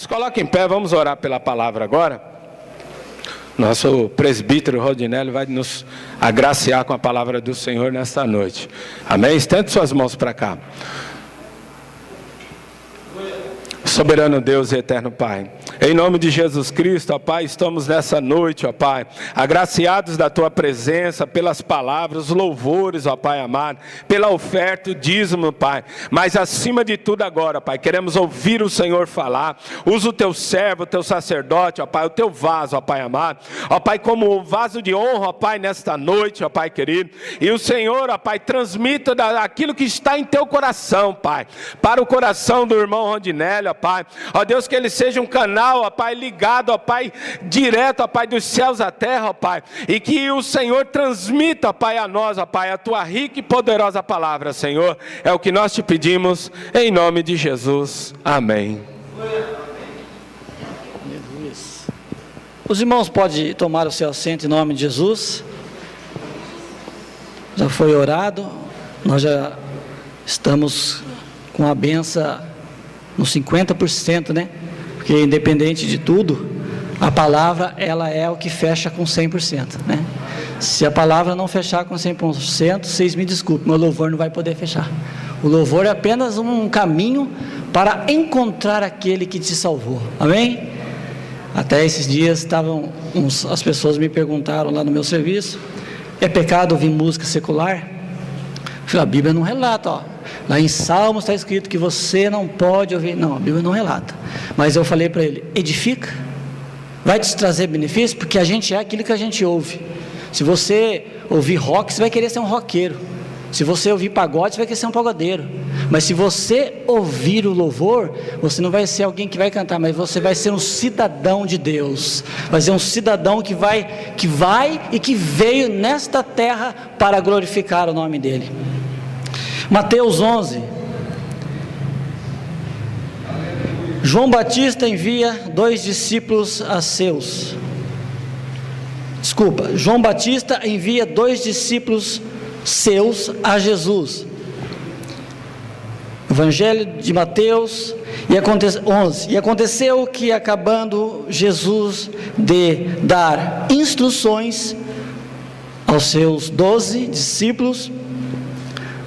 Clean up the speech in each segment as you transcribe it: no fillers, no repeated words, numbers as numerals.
Se coloque em pé, vamos orar pela palavra agora. Nosso presbítero Rodinelli vai nos agraciar com a palavra do Senhor nesta noite. Amém? Estende suas mãos para cá. Soberano Deus e eterno Pai, em nome de Jesus Cristo, ó Pai, estamos nessa noite, ó Pai, agraciados da Tua presença, pelas palavras, os louvores, ó Pai amado, pela oferta, o dízimo, Pai, mas acima de tudo agora, Pai, queremos ouvir o Senhor falar. Usa o Teu servo, o Teu sacerdote, ó Pai, o Teu vaso, ó Pai amado, ó Pai, como vaso de honra, ó Pai, nesta noite, ó Pai querido, e o Senhor, ó Pai, transmita aquilo que está em Teu coração, Pai, para o coração do irmão Rodinelli, ó Pai, ó Deus, que ele seja um canal, ó Pai, ligado, ó Pai, direto, ó Pai, dos céus à terra, ó Pai, e que o Senhor transmita, ó Pai, a nós, ó Pai, a Tua rica e poderosa palavra, Senhor, é o que nós te pedimos, em nome de Jesus, amém. Os irmãos podem tomar o seu assento em nome de Jesus. Já foi orado, nós já estamos com a benção nos 50%, né? Porque independente de tudo, a palavra, ela é o que fecha com 100%, né? Se a palavra não fechar com 100%, vocês me desculpem, meu louvor não vai poder fechar. O louvor é apenas um caminho para encontrar aquele que te salvou, amém? Até esses dias as pessoas me perguntaram lá no meu serviço: é pecado ouvir música secular? Eu falei, a Bíblia não relata, ó. Lá em Salmos está escrito que você não pode ouvir. Não, a Bíblia não relata. Mas eu falei para ele: edifica, vai te trazer benefício, porque a gente é aquilo que a gente ouve. Se você ouvir rock, você vai querer ser um roqueiro. Se você ouvir pagode, você vai querer ser um pagodeiro. Mas se você ouvir o louvor, você não vai ser alguém que vai cantar, mas você vai ser um cidadão de Deus. Vai ser um cidadão que vai e que veio nesta terra para glorificar o nome dele. Mateus 11. João Batista envia 2 discípulos a seus. João Batista envia 2 discípulos seus a Jesus. Evangelho de Mateus 11. E aconteceu que, acabando Jesus de dar instruções aos seus 12 discípulos,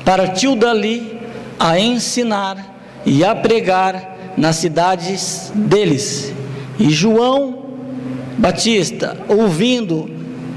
partiu dali a ensinar e a pregar nas cidades deles. E João Batista, ouvindo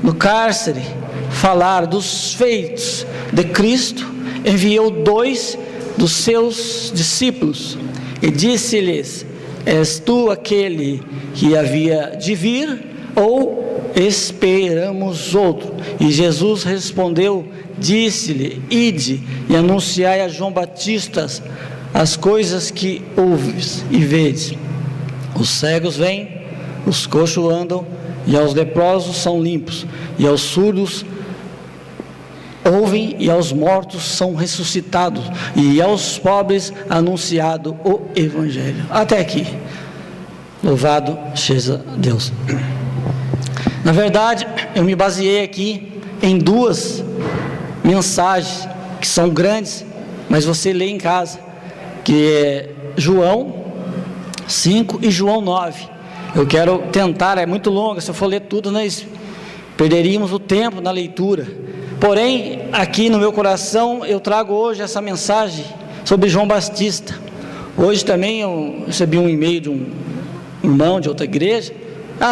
no cárcere falar dos feitos de Cristo, enviou 2 dos seus discípulos e disse-lhes: és tu aquele que havia de vir, ou esperamos outro? E Jesus respondeu, disse-lhe: ide e anunciai a João Batista as coisas que ouves e vedes. Os cegos vêm, os coxos andam, e aos leprosos são limpos, e aos surdos ouvem, e aos mortos são ressuscitados, e aos pobres anunciado o Evangelho. Até aqui. Louvado seja Deus. Na verdade, eu me baseei aqui em 2 mensagens que são grandes, mas você lê em casa, que é João 5 e João 9. Eu quero tentar, é muito longa, se eu for ler tudo nós perderíamos o tempo na leitura. Porém, aqui no meu coração eu trago hoje essa mensagem sobre João Batista. Hoje também eu recebi um e-mail de um irmão de outra igreja.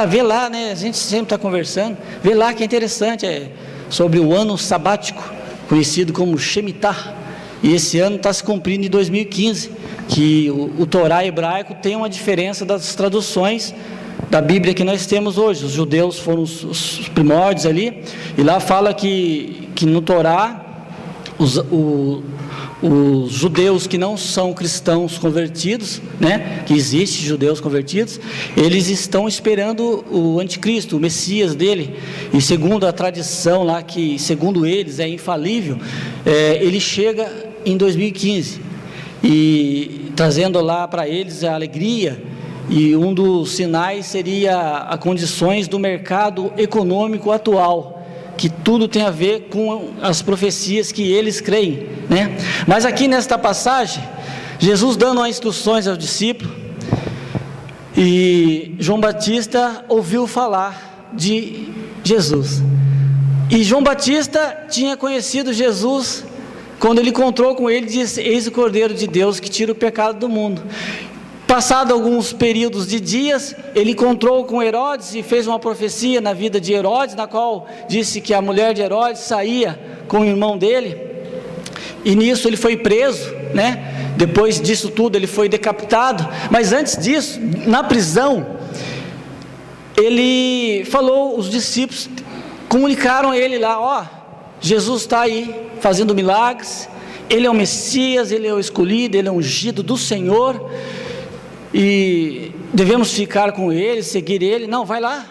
Vê lá, né? A gente sempre está conversando. Vê lá que é interessante, é sobre o ano sabático, conhecido como Shemitah. E esse ano está se cumprindo em 2015, que o Torá hebraico tem uma diferença das traduções da Bíblia que nós temos hoje. Os judeus foram os primórdios ali, e lá fala que no Torá, os judeus que não são cristãos convertidos, né, que existem judeus convertidos, eles estão esperando o anticristo, o Messias dele, e segundo a tradição lá, que segundo eles é infalível, ele chega em 2015, e trazendo lá para eles a alegria, e um dos sinais seria as condições do mercado econômico atual, que tudo tem a ver com as profecias que eles creem, né? Mas aqui nesta passagem, Jesus dando as instruções aos discípulos, E João Batista ouviu falar de Jesus. E João Batista tinha conhecido Jesus quando ele encontrou com ele, disse: eis o Cordeiro de Deus que tira o pecado do mundo. Passado alguns períodos de dias, ele encontrou com Herodes e fez uma profecia na vida de Herodes, na qual disse que a mulher de Herodes saía com o irmão dele, e nisso ele foi preso, né? Depois disso tudo ele foi decapitado, mas antes disso, na prisão, ele falou, os discípulos comunicaram a ele lá: ó, Jesus está aí fazendo milagres, ele é o Messias, ele é o escolhido, ele é o ungido do Senhor, e devemos ficar com ele, seguir ele. Não, vai lá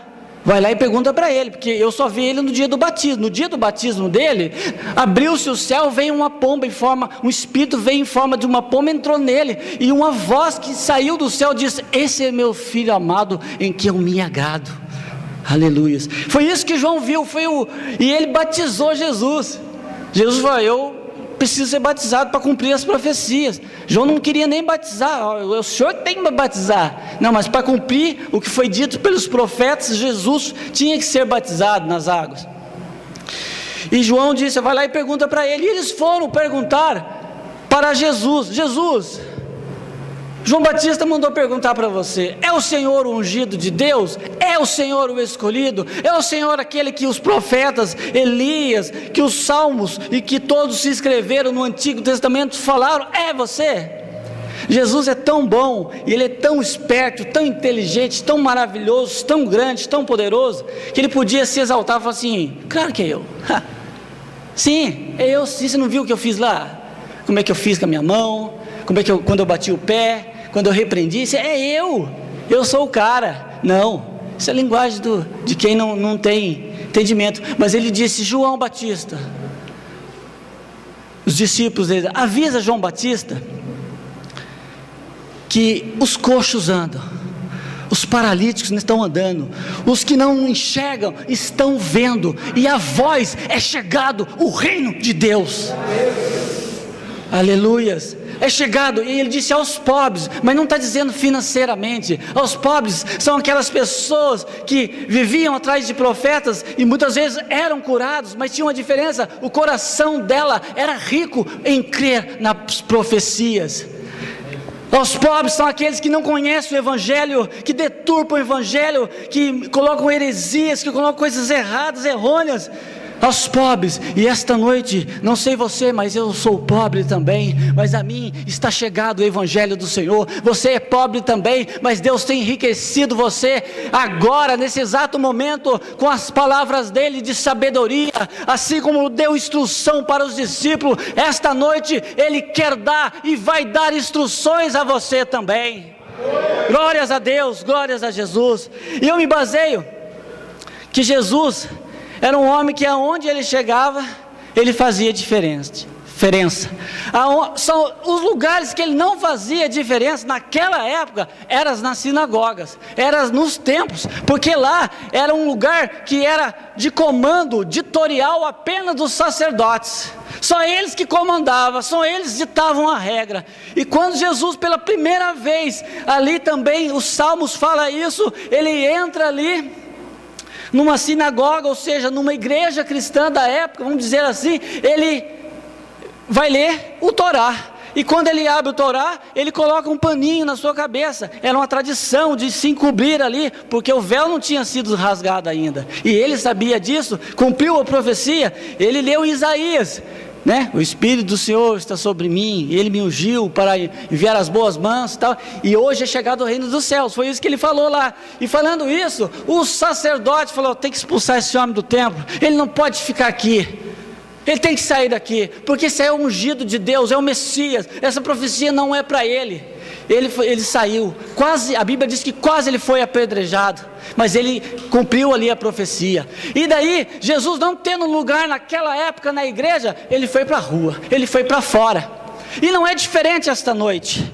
e pergunta para ele, porque eu só vi ele no dia do batismo. No dia do batismo dele, abriu-se o céu, veio uma pomba um espírito veio em forma de uma pomba, entrou nele, e uma voz que saiu do céu disse: esse é meu filho amado, em que eu me agrado. Aleluia. Foi isso que João viu, e ele batizou Jesus. Jesus falou: eu preciso ser batizado para cumprir as profecias. João não queria nem batizar: o Senhor tem que me batizar. Não, mas para cumprir o que foi dito pelos profetas, Jesus tinha que ser batizado nas águas. E João disse: vai lá e pergunta para ele. E eles foram perguntar para Jesus: Jesus, João Batista mandou perguntar para você: é o Senhor o ungido de Deus? É o Senhor o escolhido? É o Senhor aquele que os profetas, Elias, que os salmos e que todos se escreveram no Antigo Testamento falaram? É você? Jesus é tão bom, e Ele é tão esperto, tão inteligente, tão maravilhoso, tão grande, tão poderoso, que Ele podia se exaltar e falar assim: claro que é eu. Sim, é eu. Sim, você não viu o que eu fiz lá? Como é que eu fiz com a minha mão? Quando eu bati o pé, quando eu repreendi? Isso é eu sou o cara. Não, isso é a linguagem de quem não tem entendimento. Mas ele disse: João Batista, os discípulos dele, avisa João Batista que os coxos andam, os paralíticos estão andando, os que não enxergam estão vendo, e a voz é chegado o reino de Deus. Aleluias. É chegado, e ele disse aos pobres, mas não está dizendo financeiramente. Aos pobres são aquelas pessoas que viviam atrás de profetas e muitas vezes eram curados, mas tinha uma diferença: o coração dela era rico em crer nas profecias. Aos pobres são aqueles que não conhecem o Evangelho, que deturpam o Evangelho, que colocam heresias, que colocam coisas erradas, errôneas. Aos pobres, e esta noite, não sei você, mas eu sou pobre também, mas a mim está chegado o Evangelho do Senhor. Você é pobre também, mas Deus tem enriquecido você agora, nesse exato momento, com as palavras dele de sabedoria, assim como deu instrução para os discípulos. Esta noite Ele quer dar e vai dar instruções a você também. Glórias a Deus, glórias a Jesus. E eu me baseio que Jesus era um homem que aonde ele chegava, ele fazia diferença. São os lugares que ele não fazia diferença naquela época, eram nas sinagogas, eram nos templos, porque lá era um lugar que era de comando ditatorial apenas dos sacerdotes. Só eles que comandavam, só eles ditavam a regra. E quando Jesus pela primeira vez, ali também os Salmos falam isso, ele entra ali numa sinagoga, ou seja, numa igreja cristã da época, vamos dizer assim, ele vai ler o Torá, e quando ele abre o Torá, ele coloca um paninho na sua cabeça. Era uma tradição de se encobrir ali, porque o véu não tinha sido rasgado ainda, e ele sabia disso, cumpriu a profecia. Ele leu em Isaías, né? O Espírito do Senhor está sobre mim, Ele me ungiu para enviar as boas mãos e tal, e hoje é chegado o reino dos céus. Foi isso que ele falou lá. E falando isso, o sacerdote falou: tem que expulsar esse homem do templo, ele não pode ficar aqui, ele tem que sair daqui, porque esse é o ungido de Deus, é o Messias, essa profecia não é para ele. Ele saiu, quase, a Bíblia diz que quase ele foi apedrejado, mas ele cumpriu ali a profecia. E daí, Jesus não tendo lugar naquela época na igreja, ele foi para a rua, ele foi para fora. E não é diferente esta noite.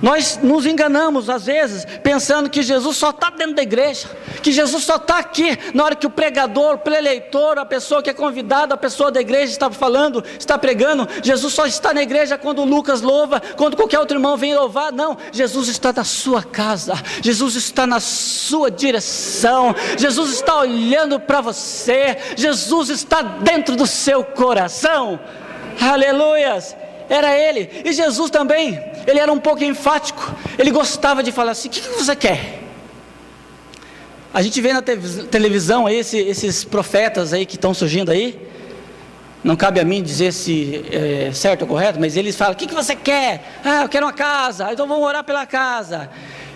Nós nos enganamos às vezes, pensando que Jesus só está dentro da igreja, que Jesus só está aqui, na hora que o pregador, o preleitor, a pessoa que é convidada, a pessoa da igreja está falando, está pregando. Jesus só está na igreja quando o Lucas louva, quando qualquer outro irmão vem louvar. Não, Jesus está na sua casa, Jesus está na sua direção, Jesus está olhando para você, Jesus está dentro do seu coração. Aleluias. Era ele. E Jesus também, ele era um pouco enfático. Ele gostava de falar assim: o que você quer? A gente vê na televisão aí esses profetas aí que estão surgindo aí. Não cabe a mim dizer se é certo ou correto, mas eles falam: o que você quer? Eu quero uma casa, então vamos orar pela casa.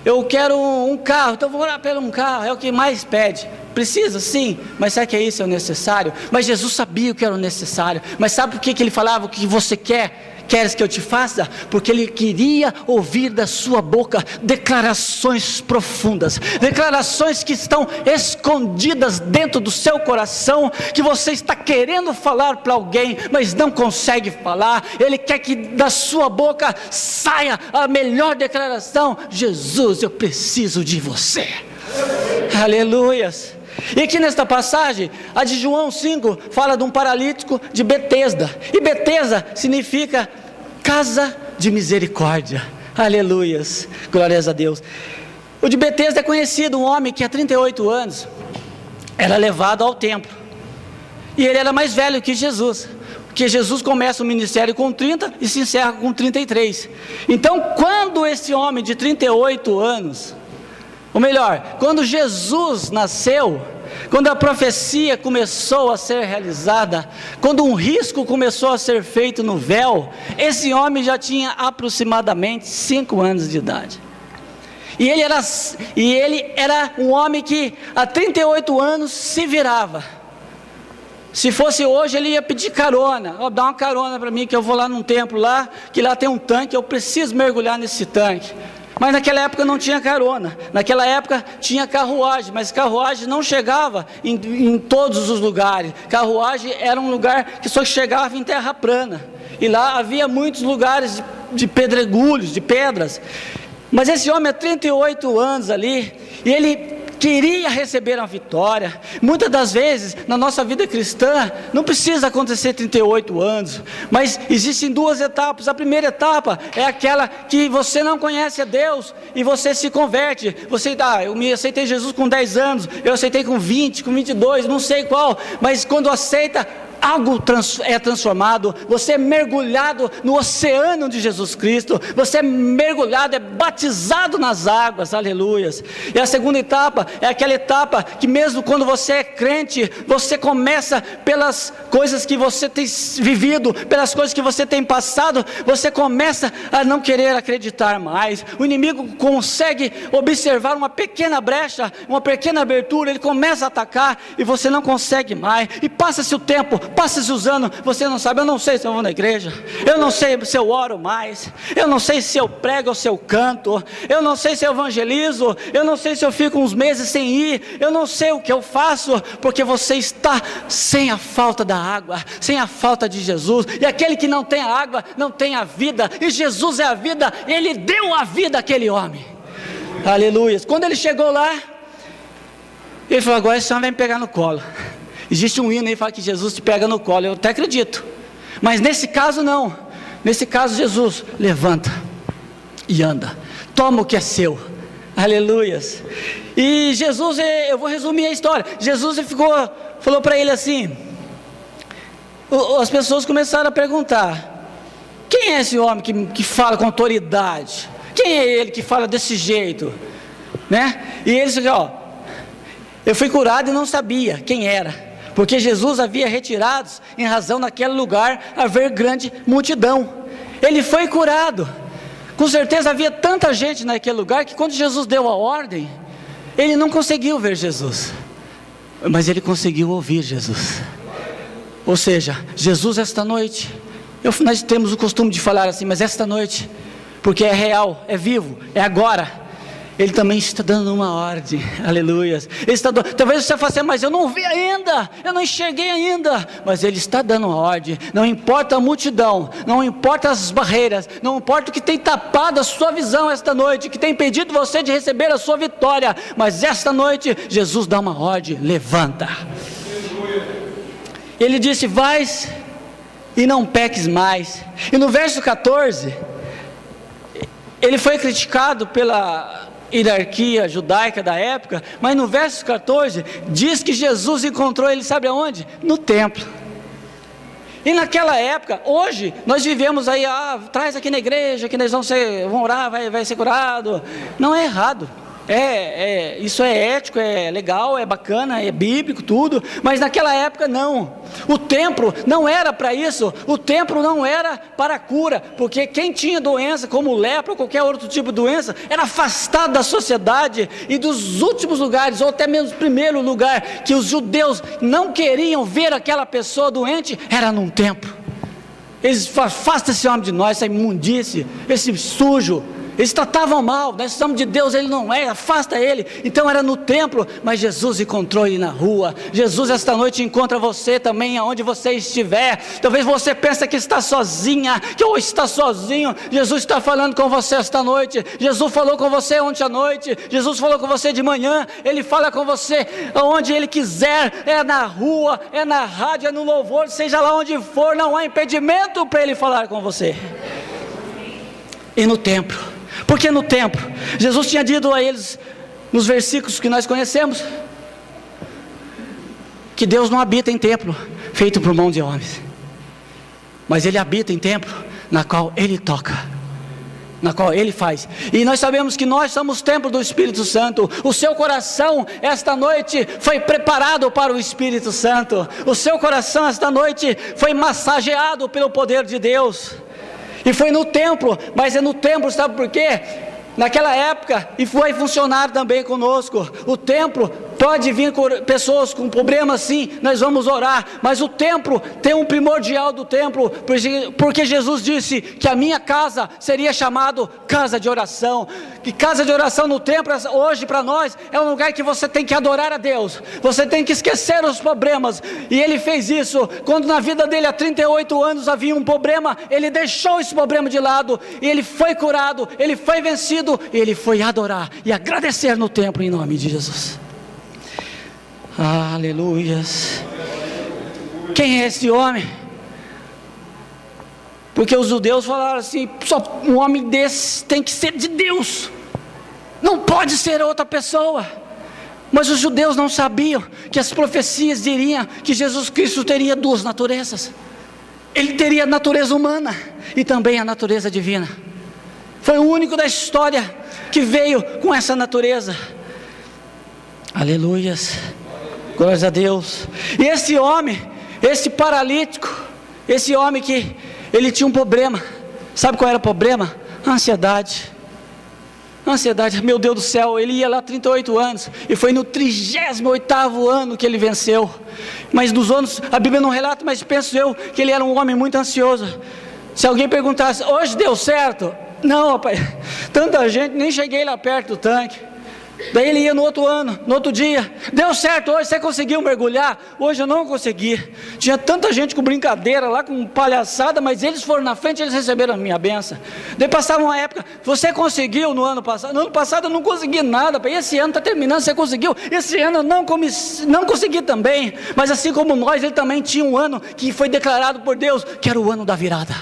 Eu quero um carro, então vou orar pelo um carro. É o que mais pede. Precisa sim, mas será que isso é o necessário? Mas Jesus sabia o que era o necessário. Mas sabe por que ele falava: o que você quer? Queres que eu te faça? Porque ele queria ouvir da sua boca declarações profundas, declarações que estão escondidas dentro do seu coração, que você está querendo falar para alguém, mas não consegue falar. Ele quer que da sua boca saia a melhor declaração: Jesus, eu preciso de você. Aleluias. E aqui nesta passagem, a de João 5, fala de um paralítico de Betesda. E Betesda significa casa de misericórdia. Aleluias, glórias a Deus. O de Betesda é conhecido, um homem que há 38 anos era levado ao templo. E ele era mais velho que Jesus, porque Jesus começa o ministério com 30 e se encerra com 33. Então, quando esse homem de 38 anos, ou melhor, quando Jesus nasceu, quando a profecia começou a ser realizada, quando um risco começou a ser feito no véu, esse homem já tinha aproximadamente 5 anos de idade. E ele era um homem que há 38 anos se virava. Se fosse hoje, ele ia pedir carona: dá uma carona para mim que eu vou lá num templo lá, que lá tem um tanque, eu preciso mergulhar nesse tanque. Mas naquela época não tinha carona, naquela época tinha carruagem, mas carruagem não chegava em todos os lugares. Carruagem era um lugar que só chegava em terra plana, e lá havia muitos lugares de pedregulhos, de pedras. Mas esse homem há 38 anos ali, e ele queria receber uma vitória. Muitas das vezes na nossa vida cristã não precisa acontecer 38 anos, mas existem 2 etapas. A primeira etapa é aquela que você não conhece a Deus e você se converte. Eu me aceitei Jesus com 10 anos, eu aceitei com 20, com 22, não sei qual, mas quando aceita, algo é transformado. Você é mergulhado no oceano de Jesus Cristo, você é mergulhado, é batizado nas águas. Aleluias. E a segunda etapa é aquela etapa que mesmo quando você é crente, você começa pelas coisas que você tem vivido, pelas coisas que você tem passado, você começa a não querer acreditar mais. O inimigo consegue observar uma pequena brecha, uma pequena abertura, ele começa a atacar e você não consegue mais, e passa-se o tempo, passa-se os anos, você não sabe: eu não sei se eu vou na igreja, eu não sei se eu oro mais, eu não sei se eu prego ou se eu canto, eu não sei se eu evangelizo, eu não sei se eu fico uns meses sem ir, eu não sei o que eu faço, porque você está sem a falta da água, sem a falta de Jesus. E aquele que não tem a água, não tem a vida, e Jesus é a vida, ele deu a vida àquele homem. Aleluia. Quando ele chegou lá, ele falou: agora esse homem vai me pegar no colo. Existe um hino aí que fala que Jesus te pega no colo, eu até acredito, mas nesse caso não. Nesse caso Jesus levanta e anda, toma o que é seu. Aleluias. E Jesus, eu vou resumir a história. Jesus falou para ele assim, as pessoas começaram a perguntar: quem é esse homem que fala com autoridade? Quem é ele que fala desse jeito, né? E ele disse: eu fui curado e não sabia quem era, porque Jesus havia retirado em razão daquele lugar haver grande multidão. Ele foi curado. Com certeza havia tanta gente naquele lugar que quando Jesus deu a ordem, ele não conseguiu ver Jesus, mas ele conseguiu ouvir Jesus. Ou seja, Jesus esta noite, nós temos o costume de falar assim, mas esta noite, porque é real, é vivo, é agora, Ele também está dando uma ordem, aleluia. Talvez você fale assim, mas eu não vi ainda, eu não enxerguei ainda, mas Ele está dando uma ordem. Não importa a multidão, não importa as barreiras, não importa o que tem tapado a sua visão esta noite, que tem impedido você de receber a sua vitória, mas esta noite, Jesus dá uma ordem, levanta. Ele disse, vais e não peques mais. E no verso 14, ele foi criticado pela hierarquia judaica da época, mas no verso 14 diz que Jesus encontrou ele, sabe aonde? No templo. E naquela época, hoje nós vivemos aí, traz aqui na igreja que nós vamos orar, vai ser curado. Não é errado, isso é ético, é legal, é bacana, é bíblico, tudo, mas naquela época não. O templo não era para isso, o templo não era para a cura, porque quem tinha doença, como lepra ou qualquer outro tipo de doença, era afastado da sociedade e dos últimos lugares, ou até mesmo o primeiro lugar que os judeus não queriam ver aquela pessoa doente, era num templo. Eles afastam esse homem de nós, essa imundície, esse sujo. Eles tratavam mal, nós precisamos de Deus, Ele não é, afasta Ele. Então era no templo, mas Jesus encontrou Ele na rua. Jesus esta noite encontra você também, aonde você estiver. Talvez você pense que está sozinha, que ou está sozinho. Jesus está falando com você esta noite. Jesus falou com você ontem à noite. Jesus falou com você de manhã. Ele fala com você aonde Ele quiser. É na rua, é na rádio, é no louvor, seja lá onde for, não há impedimento para Ele falar com você. E no templo, porque no templo, Jesus tinha dito a eles, nos versículos que nós conhecemos, que Deus não habita em templo feito por mão de homens, mas Ele habita em templo na qual Ele toca, na qual Ele faz. E nós sabemos que nós somos templo do Espírito Santo. O seu coração esta noite foi preparado para o Espírito Santo. O seu coração esta noite foi massageado pelo poder de Deus. E foi no templo, mas é no templo, sabe por quê? Naquela época, e foi funcionar também conosco, o templo pode vir com pessoas com problemas, sim, nós vamos orar, mas o templo tem um primordial do templo, porque Jesus disse que a minha casa seria chamado casa de oração, que casa de oração no templo, hoje para nós, é um lugar que você tem que adorar a Deus, você tem que esquecer os problemas, e Ele fez isso, quando na vida dele há 38 anos havia um problema, Ele deixou esse problema de lado, e Ele foi curado, Ele foi vencido, e Ele foi adorar, e agradecer no templo, em nome de Jesus. Aleluias. Quem é esse homem? Porque os judeus falaram assim, só um homem desse tem que ser de Deus, não pode ser outra pessoa. Mas os judeus não sabiam que as profecias diriam que Jesus Cristo teria duas naturezas. Ele teria a natureza humana e também a natureza divina. Foi o único da história que veio com essa natureza. Aleluias. Glórias a Deus. E esse homem, esse paralítico, esse homem que ele tinha um problema. Sabe qual era o problema? Ansiedade. Ansiedade, meu Deus do céu, ele ia lá 38 anos, e foi no 38º ano que ele venceu. Mas nos anos, a Bíblia não relata, mas penso eu que ele era um homem muito ansioso. Se alguém perguntasse, hoje deu certo? Não, rapaz, tanta gente, nem cheguei lá perto do tanque. Daí ele ia no outro ano, no outro dia, deu certo hoje, você conseguiu mergulhar? Hoje eu não consegui. Tinha tanta gente com brincadeira lá, com palhaçada, mas eles foram na frente, eles receberam a minha bênção. Daí passava uma época, você conseguiu no ano passado? No ano passado eu não consegui nada, esse ano está terminando, você conseguiu? Esse ano eu não consegui também. Mas assim como nós, ele também tinha um ano que foi declarado por Deus, que era o ano da virada.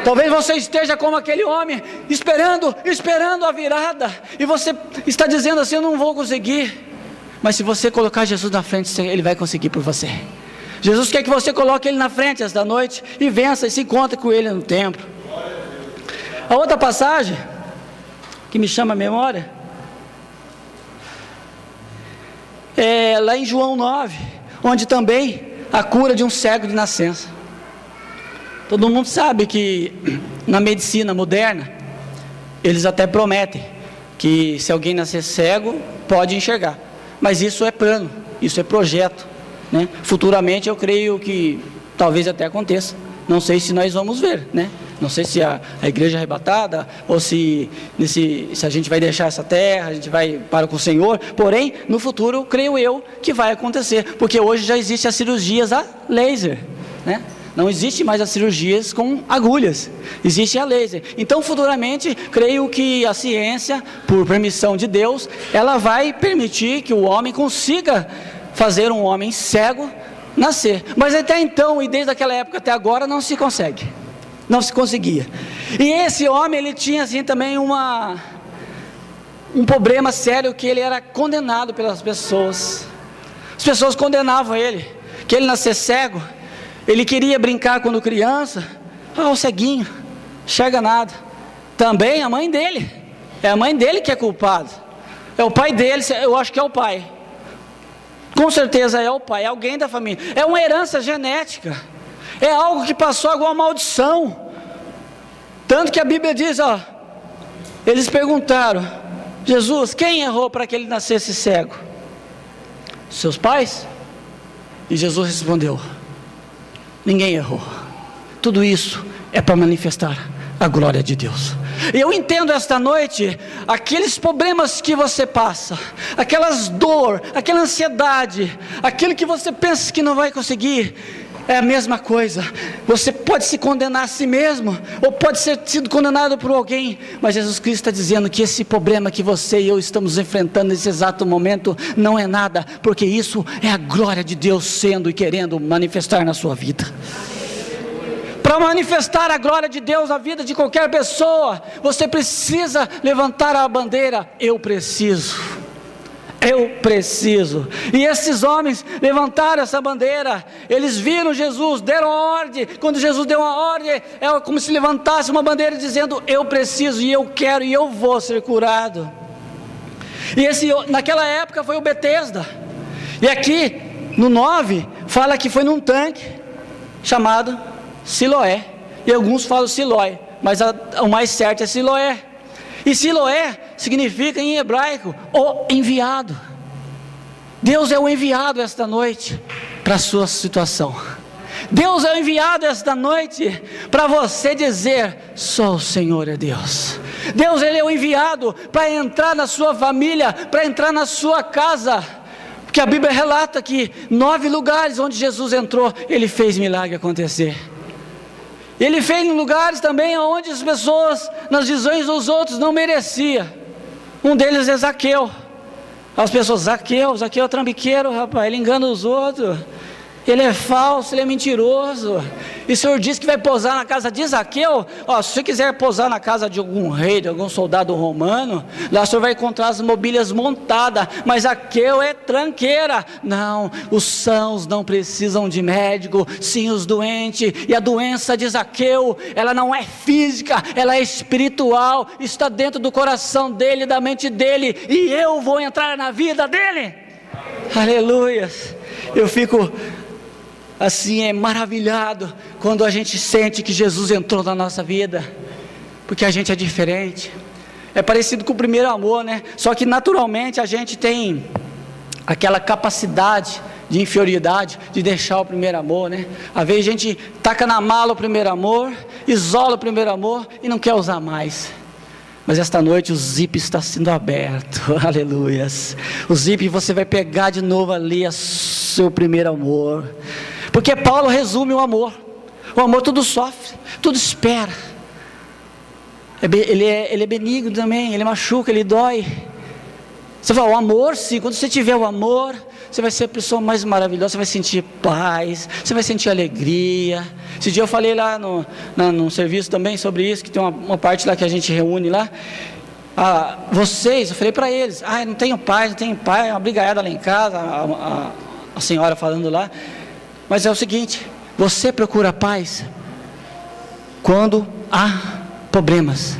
Talvez você esteja como aquele homem, esperando a virada, e você está dizendo assim, eu não vou conseguir. Mas se você colocar Jesus na frente, Ele vai conseguir por você. Jesus quer que você coloque Ele na frente esta noite, e vença, e se encontre com Ele no templo. A outra passagem, que me chama a memória, é lá em João 9, onde também a cura de um cego de nascença. Todo mundo sabe que na medicina moderna, eles até prometem que se alguém nascer cego, pode enxergar. Mas isso é plano, isso é projeto, né? Futuramente eu creio que talvez até aconteça. Não sei se nós vamos ver, né? Não sei se a igreja é arrebatada, ou se a gente vai deixar essa terra, a gente vai para com o Senhor. Porém, no futuro, creio eu, que vai acontecer. Porque hoje já existem as cirurgias a laser, né? Não existe mais as cirurgias com agulhas, existe a laser. Então, futuramente, creio que a ciência, por permissão de Deus, ela vai permitir que o homem consiga fazer um homem cego nascer. Mas até então, e desde aquela época até agora, não se consegue. Não se conseguia. E esse homem, ele tinha assim também um problema sério, que ele era condenado pelas pessoas. As pessoas condenavam ele, que ele nascesse cego. Ele queria brincar quando criança. O ceguinho, enxerga nada. Também a mãe dele, é a mãe dele que é culpada. É o pai dele, eu acho que é o pai. Com certeza é o pai, é alguém da família. É uma herança genética. É algo que passou alguma maldição. Tanto que a Bíblia diz, eles perguntaram: Jesus, quem errou para que ele nascesse cego? Seus pais? E Jesus respondeu: ninguém errou. Tudo isso é para manifestar a glória de Deus. E eu entendo esta noite, aqueles problemas que você passa, aquelas dor, aquela ansiedade, aquilo que você pensa que não vai conseguir, é a mesma coisa. Você pode se condenar a si mesmo, ou pode ser sido condenado por alguém, mas Jesus Cristo está dizendo que esse problema que você e eu estamos enfrentando nesse exato momento não é nada, porque isso é a glória de Deus sendo e querendo manifestar na sua vida. Para manifestar a glória de Deus na vida de qualquer pessoa, você precisa levantar a bandeira: eu preciso. Eu preciso. E esses homens levantaram essa bandeira. Eles viram Jesus, deram a ordem. Quando Jesus deu a ordem, é como se levantasse uma bandeira dizendo: eu preciso, e eu quero, e eu vou ser curado. E naquela época foi o Betesda. E aqui no 9 fala que foi num tanque chamado Siloé. E alguns falam Silói, mas o mais certo é Siloé. E Siloé significa em hebraico o enviado. Deus é o enviado esta noite para a sua situação. Deus é o enviado esta noite para você dizer: só o Senhor é Deus. Deus, Ele é o enviado para entrar na sua família, para entrar na sua casa. Porque a Bíblia relata que 9 lugares onde Jesus entrou, Ele fez milagre acontecer. Ele fez em lugares também onde as pessoas, nas visões dos outros, não mereciam. Um deles é Zaqueu. As pessoas: Zaqueu é trambiqueiro, rapaz, ele engana os outros, ele é falso, ele é mentiroso. E o Senhor disse que vai pousar na casa de Zaqueu. Se você quiser pousar na casa de algum rei, de algum soldado romano, lá o Senhor vai encontrar as mobílias montadas. Mas Zaqueu é tranqueira. Não, os sãos não precisam de médico, sim os doentes. E a doença de Zaqueu, ela não é física, ela é espiritual. Está dentro do coração dele, da mente dele. E eu vou entrar na vida dele. Aleluia. Eu fico assim, maravilhado quando a gente sente que Jesus entrou na nossa vida, porque a gente é diferente. É parecido com o primeiro amor, né? Só que naturalmente a gente tem aquela capacidade de inferioridade, de deixar o primeiro amor, né? Às vezes a gente taca na mala o primeiro amor, isola o primeiro amor e não quer usar mais. Mas esta noite o zip está sendo aberto, aleluias. O zip você vai pegar de novo ali o seu primeiro amor. Porque Paulo resume o amor tudo sofre, tudo espera. Ele é benigno também, ele machuca, ele dói. Você fala: o amor, sim, quando você tiver o amor, você vai ser a pessoa mais maravilhosa, você vai sentir paz, você vai sentir alegria. Esse dia eu falei lá no serviço também sobre isso, que tem uma parte lá que a gente reúne lá. Eu falei para eles: não tenho pai, uma brigaiada lá em casa, a senhora falando lá. Mas é o seguinte: você procura paz quando há problemas.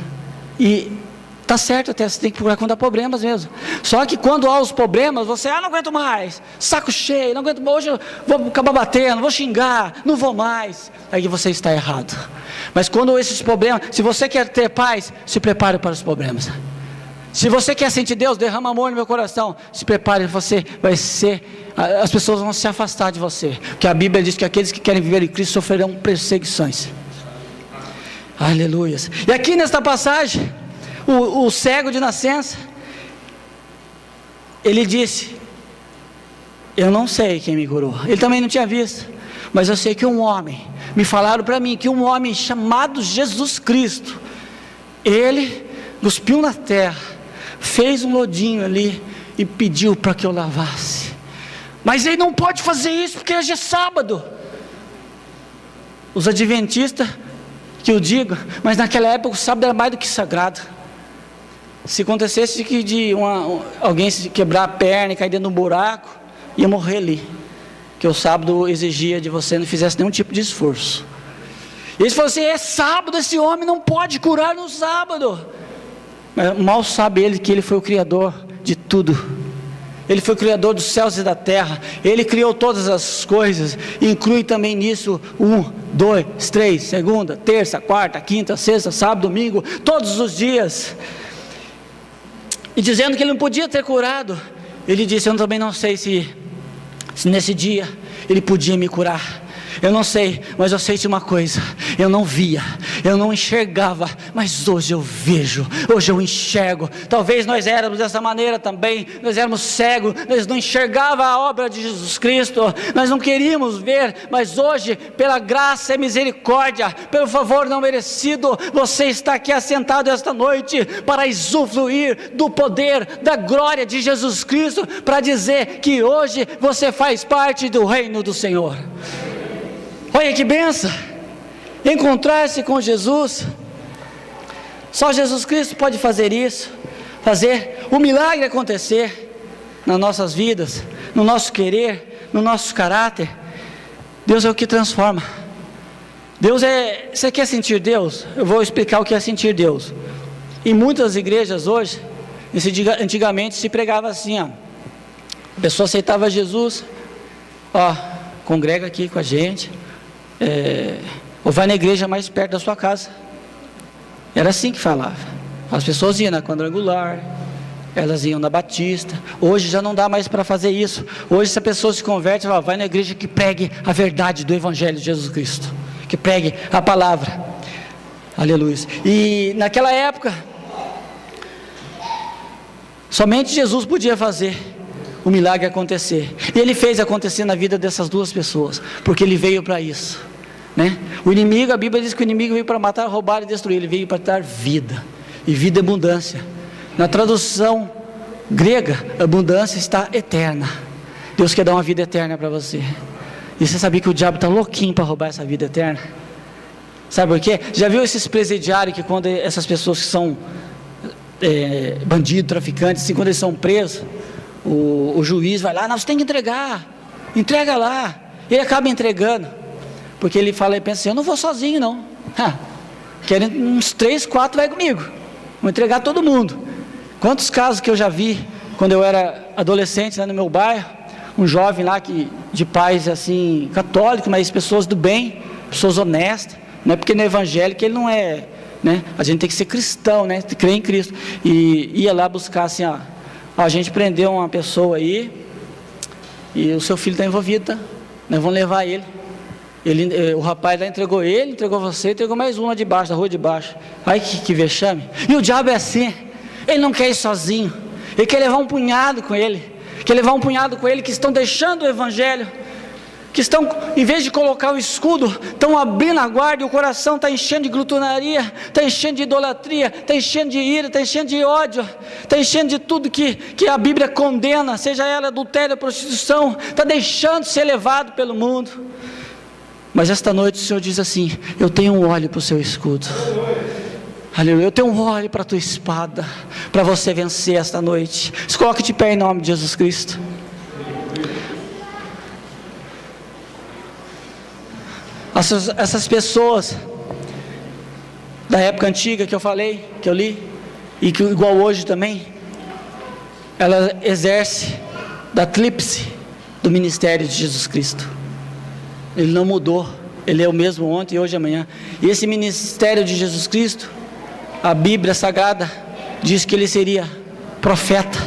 E está certo até, você tem que procurar quando há problemas mesmo. Só que quando há os problemas, você: não aguento mais, saco cheio, não aguento mais, hoje eu vou acabar batendo, vou xingar, não vou mais. Aí você está errado. Mas quando esses problemas, se você quer ter paz, se prepare para os problemas. Se você quer sentir Deus, derrama amor no meu coração, se prepare, você vai ser, as pessoas vão se afastar de você, porque a Bíblia diz que aqueles que querem viver em Cristo sofrerão perseguições. Aleluia. E aqui nesta passagem, o cego de nascença, ele disse: eu não sei quem me curou. Ele também não tinha visto, mas eu sei que um homem, me falaram para mim que um homem chamado Jesus Cristo, ele cuspiu na terra, fez um lodinho ali e pediu para que eu lavasse. Mas ele não pode fazer isso porque hoje é sábado. Os adventistas que eu digo, mas naquela época o sábado era mais do que sagrado. Se acontecesse que alguém se quebrar a perna e cair dentro de um buraco, ia morrer ali, que o sábado exigia de você não fizesse nenhum tipo de esforço. E eles falaram assim: é sábado, esse homem não pode curar no sábado. Mas mal sabe ele que ele foi o Criador de tudo. Ele foi o Criador dos céus e da terra. Ele criou todas as coisas, inclui também nisso 1, 2, 3, segunda, terça, quarta, quinta, sexta, sábado, domingo, todos os dias. E dizendo que ele não podia ter curado, ele disse: eu também não sei se nesse dia ele podia me curar. Eu não sei, mas eu sei de uma coisa: eu não via, eu não enxergava, mas hoje eu vejo, hoje eu enxergo. Talvez nós éramos dessa maneira também, nós éramos cegos, nós não enxergávamos a obra de Jesus Cristo, nós não queríamos ver, mas hoje, pela graça e misericórdia, pelo favor não merecido, você está aqui assentado esta noite para usufruir do poder, da glória de Jesus Cristo, para dizer que hoje você faz parte do reino do Senhor. Olha que benção, encontrar-se com Jesus. Só Jesus Cristo pode fazer isso, fazer o milagre acontecer nas nossas vidas, no nosso querer, no nosso caráter. Deus é o que transforma. Você quer sentir Deus? Eu vou explicar o que é sentir Deus. Em muitas igrejas hoje, antigamente se pregava assim, ó, a pessoa aceitava Jesus, ó, congrega aqui com a gente, ou vai na igreja mais perto da sua casa. Era assim que falava. As pessoas iam na quadrangular, elas iam na Batista. Hoje já não dá mais para fazer isso. Hoje, se a pessoa se converte, ela vai na igreja que pregue a verdade do Evangelho de Jesus Cristo, que pregue a palavra. Aleluia. E naquela época, somente Jesus podia fazer o milagre acontecer. E ele fez acontecer na vida dessas duas pessoas, porque ele veio para isso, né? O inimigo, a Bíblia diz que o inimigo veio para matar, roubar e destruir. Ele veio para dar vida, e vida é abundância. Na tradução grega, abundância está eterna. Deus quer dar uma vida eterna para você. E você sabia que o diabo está louquinho para roubar essa vida eterna? Sabe por quê? Já viu esses presidiários que quando essas pessoas que são bandidos, traficantes, assim, quando eles são presos, o juiz vai lá: não, você tem que entrega lá. Ele acaba entregando, porque ele fala e pensa assim: eu não vou sozinho não, querem uns 3, 4 vai comigo, vou entregar todo mundo. Quantos casos que eu já vi quando eu era adolescente lá no meu bairro, um jovem lá de pais assim católicos, mas pessoas do bem, pessoas honestas, não é porque no evangelho que ele não é, né? A gente tem que ser cristão, né? Crer em Cristo. E ia lá buscar assim, ó, a gente prendeu uma pessoa aí e o seu filho está envolvido, tá? Nós vamos levar ele. O rapaz lá entregou ele, entregou você, entregou mais um lá de baixo, da rua de baixo. Ai que vexame. E o diabo é assim, ele não quer ir sozinho, ele quer levar um punhado com ele, que estão deixando o evangelho, que estão, em vez de colocar o escudo, estão abrindo a guarda, e o coração está enchendo de glutonaria, está enchendo de idolatria, está enchendo de ira, está enchendo de ódio, está enchendo de tudo que a Bíblia condena, seja ela adultério, prostituição, está deixando de ser levado pelo mundo. Mas esta noite o Senhor diz assim: eu tenho um óleo para o seu escudo, aleluia, eu tenho um óleo para a tua espada, para você vencer esta noite. Se coloque de pé em nome de Jesus Cristo. Essas pessoas da época antiga que eu falei, que eu li, e que igual hoje também, ela exerce da tríplice do ministério de Jesus Cristo. Ele não mudou, ele é o mesmo ontem, hoje e amanhã. E esse ministério de Jesus Cristo, a Bíblia Sagrada diz que ele seria profeta,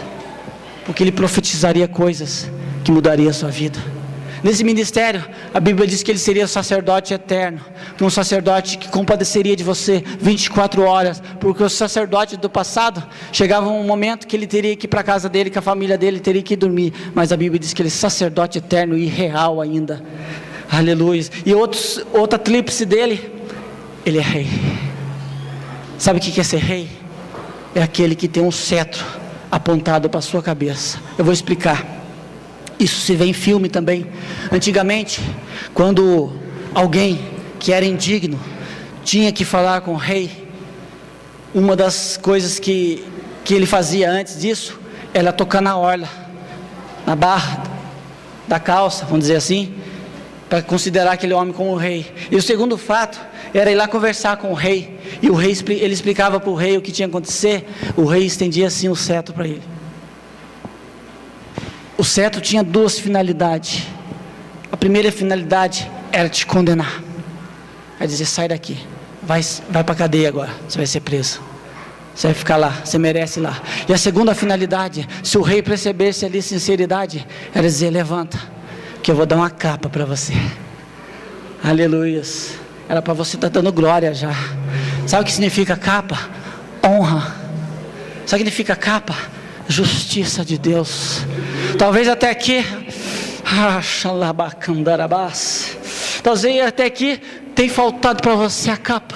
porque ele profetizaria coisas que mudariam a sua vida. Nesse ministério, a Bíblia diz que ele seria sacerdote eterno, um sacerdote que compadeceria de você 24 horas, porque o sacerdote do passado, chegava um momento que ele teria que ir para a casa dele, que a família dele teria que dormir, mas a Bíblia diz que ele é sacerdote eterno e real ainda, aleluia. E outra tríplice dele, ele é rei. Sabe o que é ser rei? É aquele que tem um cetro apontado para a sua cabeça. Eu vou explicar. Isso se vê em filme também. Antigamente, quando alguém que era indigno tinha que falar com o rei, uma das coisas que ele fazia antes disso era tocar na orla, na barra da calça, vamos dizer assim, para considerar aquele homem como o rei. E o segundo fato era ir lá conversar com o rei, e o rei, ele explicava para o rei o que tinha que acontecer. O rei estendia assim o cetro para ele. O cetro tinha duas finalidades. A primeira finalidade era te condenar, é dizer, sai daqui, vai para a cadeia agora, você vai ser preso, você vai ficar lá, você merece lá. E a segunda finalidade, se o rei percebesse ali sinceridade, era dizer, levanta, que eu vou dar uma capa para você. Aleluias. Era para você estar dando glória já. Sabe o que significa capa? Honra. Sabe o que significa capa? Justiça de Deus. Talvez até aqui, talvez até aqui tem faltado para você a capa.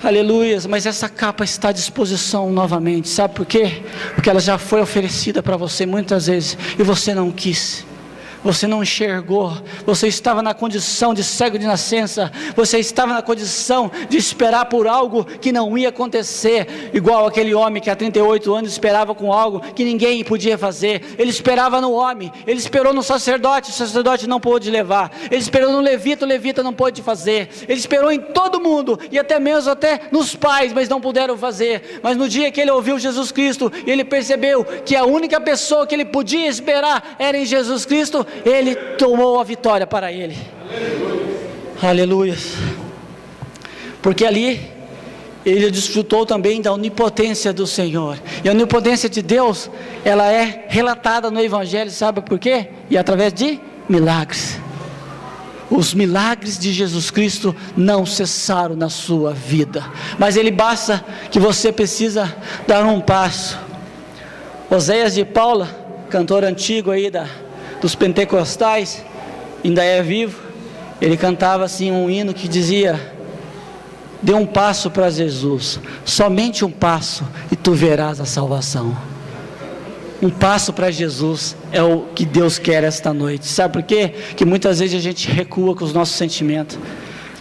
Aleluias, mas essa capa está à disposição novamente. Sabe por quê? Porque ela já foi oferecida para você muitas vezes e você não quis. Você não enxergou, você estava na condição de cego de nascença, você estava na condição de esperar por algo que não ia acontecer, igual aquele homem que há 38 anos esperava com algo que ninguém podia fazer. Ele esperava no homem, ele esperou no sacerdote, o sacerdote não pôde levar, ele esperou no levita, o levita não pôde fazer, ele esperou em todo mundo, e até mesmo nos pais, mas não puderam fazer. Mas no dia que ele ouviu Jesus Cristo, e ele percebeu que a única pessoa que ele podia esperar era em Jesus Cristo, ele tomou a vitória para ele. Aleluia. Porque ali ele desfrutou também da onipotência do Senhor. E a onipotência de Deus, ela é relatada no Evangelho, sabe por quê? E através de milagres. Os milagres de Jesus Cristo não cessaram na sua vida, mas ele basta que você precisa dar um passo. Oséias de Paula, cantor antigo aí dos pentecostais, ainda é vivo, ele cantava assim um hino que dizia: dê um passo para Jesus, somente um passo e tu verás a salvação. Um passo para Jesus é o que Deus quer esta noite. Sabe por quê? Que muitas vezes a gente recua com os nossos sentimentos.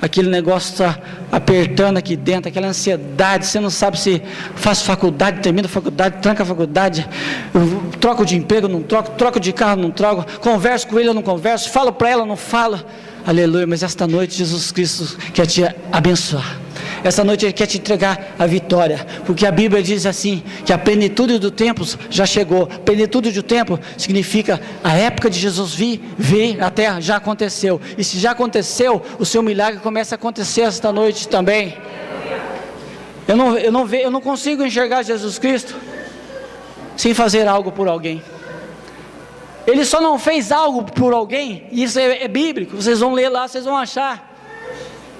Aquele negócio está apertando aqui dentro, aquela ansiedade, você não sabe se faz faculdade, termina a faculdade, tranca a faculdade, troco de emprego, não troco de carro, não troco, converso com ele, eu não converso, falo para ela, não falo. Aleluia, mas esta noite Jesus Cristo quer te abençoar. Esta noite Ele quer te entregar a vitória, porque a Bíblia diz assim, que a plenitude do tempo já chegou. Plenitude do tempo significa a época de Jesus vir à terra já aconteceu, e se já aconteceu, o seu milagre começa a acontecer esta noite também. Eu não consigo enxergar Jesus Cristo sem fazer algo por alguém. Ele só não fez algo por alguém, e isso é bíblico, vocês vão ler lá, vocês vão achar.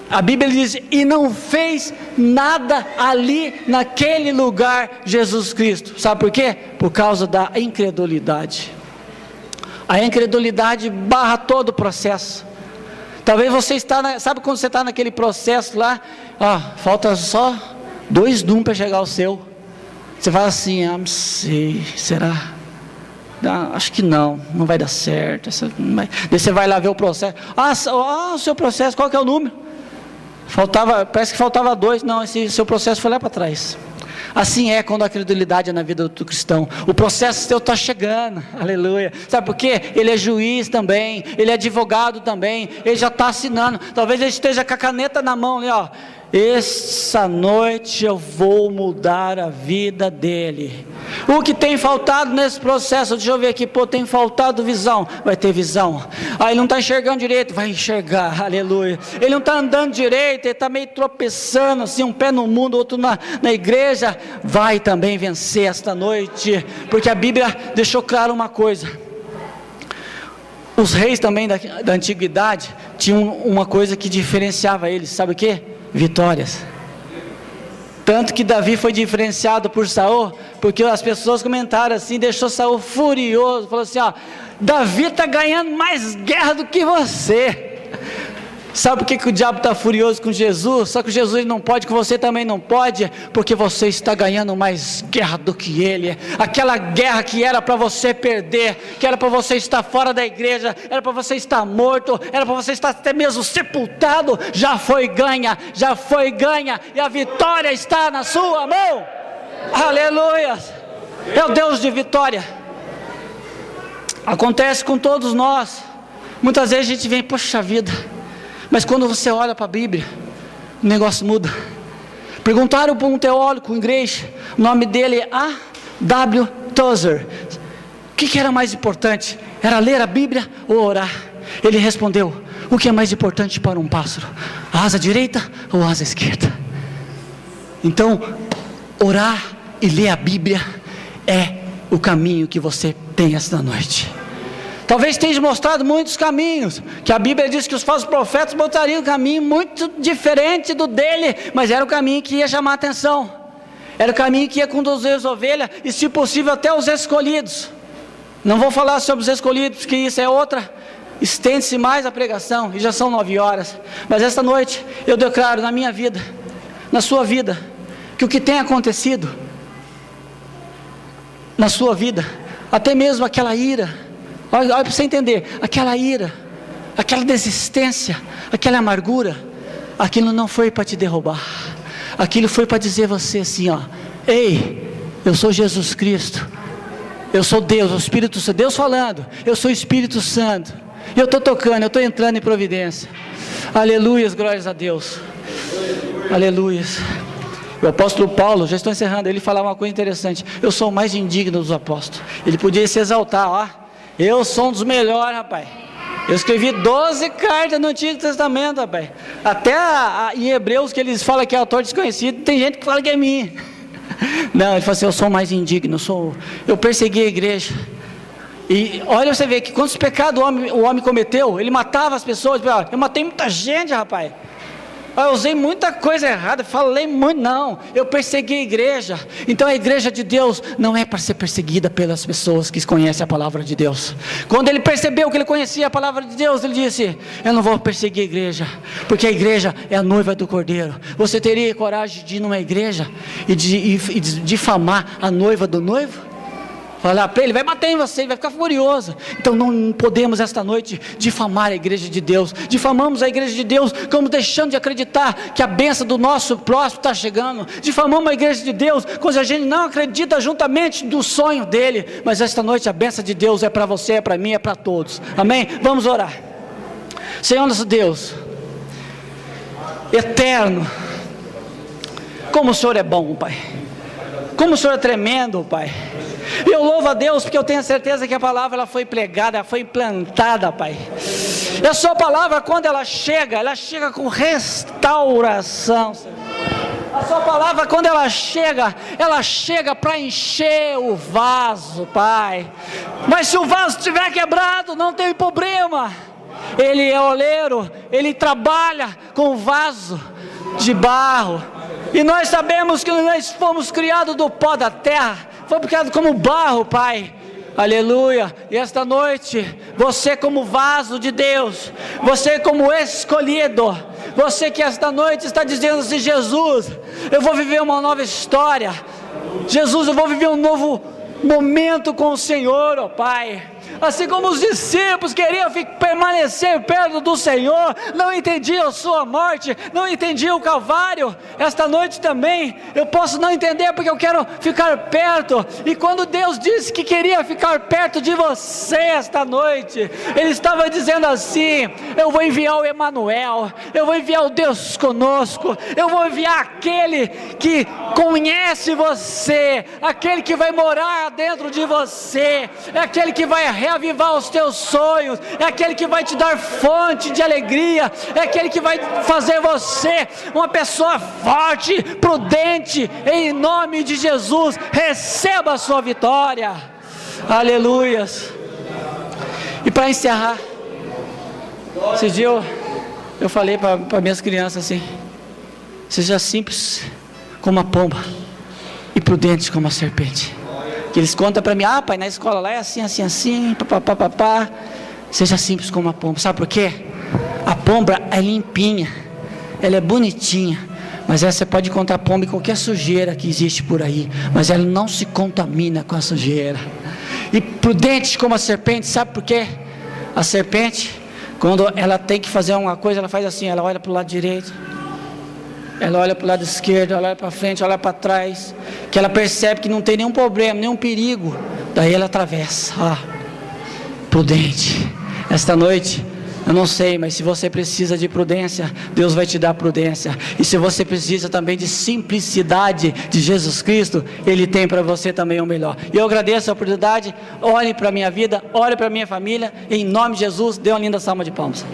A Bíblia diz, e não fez nada ali naquele lugar Jesus Cristo. Sabe por quê? Por causa da incredulidade. A incredulidade barra todo o processo. Talvez você está, sabe quando você está naquele processo lá, falta só 2 números para chegar ao seu. Você fala assim, não sei, será? Acho que não vai dar certo. Daí você vai lá ver o processo. O seu processo, qual que é o número? Parece que faltava 2. Não, esse seu processo foi lá para trás. Assim é quando a credulidade é na vida do cristão. O processo seu está chegando, aleluia. Sabe por quê? Ele é juiz também, ele é advogado também, ele já está assinando. Talvez ele esteja com a caneta na mão ali, essa noite eu vou mudar a vida dele. O que tem faltado nesse processo, deixa eu ver aqui, tem faltado visão, vai ter visão. Ele não está enxergando direito, vai enxergar, aleluia. Ele não está andando direito, ele está meio tropeçando, assim, um pé no mundo, outro na igreja, vai também vencer esta noite, porque a Bíblia deixou claro uma coisa: Os reis também da antiguidade tinham uma coisa que diferenciava eles, sabe o que? Vitórias. Tanto que Davi foi diferenciado por Saul, porque as pessoas comentaram assim, deixou Saul furioso, falou assim, ó, Davi está ganhando mais guerra do que você. Sabe por que o diabo está furioso com Jesus? Só que Jesus não pode, que você também não pode, porque você está ganhando mais guerra do que ele. Aquela guerra que era para você perder, que era para você estar fora da igreja, era para você estar morto, era para você estar até mesmo sepultado, já foi ganha, e a vitória está na sua mão. Aleluia! É o Deus de vitória. Acontece com todos nós. Muitas vezes a gente vem, poxa vida, mas quando você olha para a Bíblia, o negócio muda. Perguntaram para um teólogo em igreja, o nome dele é A.W. Tozer, o que era mais importante? Era ler a Bíblia ou orar? Ele respondeu, o que é mais importante para um pássaro? A asa direita ou a asa esquerda? Então, orar e ler a Bíblia é o caminho que você tem esta noite. Talvez tenha mostrado muitos caminhos, que a Bíblia diz que os falsos profetas mostrariam um caminho muito diferente do dele, mas era o caminho que ia chamar a atenção, era o caminho que ia conduzir as ovelhas, e se possível até os escolhidos. Não vou falar sobre os escolhidos, porque isso é outra, estende-se mais a pregação, e já são 9 horas, mas esta noite eu declaro na minha vida, na sua vida, que o que tem acontecido na sua vida, até mesmo aquela ira, olha para você entender, aquela ira, aquela desistência, aquela amargura, aquilo não foi para te derrubar, aquilo foi para dizer você assim, ó, ei, eu sou Jesus Cristo, eu sou Deus, o Espírito Santo, Deus falando, eu sou o Espírito Santo, eu estou tocando, eu estou entrando em providência. Aleluias, glórias a Deus. Aleluias. O apóstolo Paulo, já estou encerrando, ele falava uma coisa interessante, eu sou o mais indigno dos apóstolos. Ele podia se exaltar, ó, eu sou um dos melhores, rapaz. Eu escrevi 12 cartas no Antigo Testamento, rapaz. Até em Hebreus, que eles falam que é autor desconhecido, tem gente que fala que é mim. Não, ele fala assim, eu sou o mais indigno, eu persegui a igreja. E olha, você vê que quantos pecados o homem cometeu. Ele matava as pessoas, eu matei muita gente, rapaz. Eu usei muita coisa errada, falei muito, não, eu persegui a igreja. Então a igreja de Deus não é para ser perseguida pelas pessoas que conhecem a palavra de Deus. Quando ele percebeu que ele conhecia a palavra de Deus, ele disse, eu não vou perseguir a igreja, porque a igreja é a noiva do Cordeiro. Você teria coragem de ir numa igreja e difamar a noiva do noivo? Falar para ele, vai bater em você, ele vai ficar furioso. Então não podemos esta noite difamar a igreja de Deus. Difamamos a igreja de Deus, como deixando de acreditar que a bênção do nosso próximo está chegando. Difamamos a igreja de Deus, quando a gente não acredita juntamente do sonho dele. Mas esta noite a bênção de Deus é para você, é para mim, é para todos. Amém? Vamos orar. Senhor nosso Deus, eterno, como o Senhor é bom, Pai. Como o Senhor é tremendo, Pai. E eu louvo a Deus, porque eu tenho certeza que a palavra ela foi pregada, ela foi implantada, Pai. E a sua palavra, quando ela chega com restauração, Senhor. A sua palavra, quando ela chega para encher o vaso, Pai. Mas se o vaso estiver quebrado, não tem problema. Ele é oleiro, ele trabalha com vaso de barro. E nós sabemos que nós fomos criados do pó da terra. Fomos criados como barro, Pai. Aleluia. E esta noite, você como vaso de Deus, você como escolhido, você que esta noite está dizendo assim, Jesus, eu vou viver uma nova história. Jesus, eu vou viver um novo momento com o Senhor, ó Pai. Assim como os discípulos queriam permanecer perto do Senhor, não entendiam a sua morte, não entendiam o Calvário. Esta noite também, eu posso não entender porque eu quero ficar perto. E quando Deus disse que queria ficar perto de você esta noite, Ele estava dizendo assim, eu vou enviar o Emanuel, eu vou enviar o Deus conosco, eu vou enviar aquele que conhece você, aquele que vai morar dentro de você, é aquele que vai reavivar os teus sonhos, é aquele que vai te dar fonte de alegria, é aquele que vai fazer você uma pessoa forte, prudente, em nome de Jesus. Receba a sua vitória, aleluias. E para encerrar, esse dia eu falei para minhas crianças assim: seja simples como a pomba e prudente como a serpente. Que eles contam para mim: ah, pai, na escola lá é assim, assim, assim, papapá. Seja simples como a pomba. Sabe por quê? A pomba é limpinha, ela é bonitinha, mas ela, você pode encontrar pomba em qualquer sujeira que existe por aí, mas ela não se contamina com a sujeira. E prudente como a serpente, sabe por quê? A serpente, quando ela tem que fazer uma coisa, ela faz assim: ela olha para o lado direito, ela olha para o lado esquerdo, ela olha para frente, olha para trás, que ela percebe que não tem nenhum problema, nenhum perigo, daí ela atravessa. Prudente. Esta noite, eu não sei, mas se você precisa de prudência, Deus vai te dar prudência. E se você precisa também de simplicidade de Jesus Cristo, Ele tem para você também o melhor. E eu agradeço a oportunidade. Olhe para a minha vida, olhe para a minha família. Em nome de Jesus, dê uma linda salva de palmas.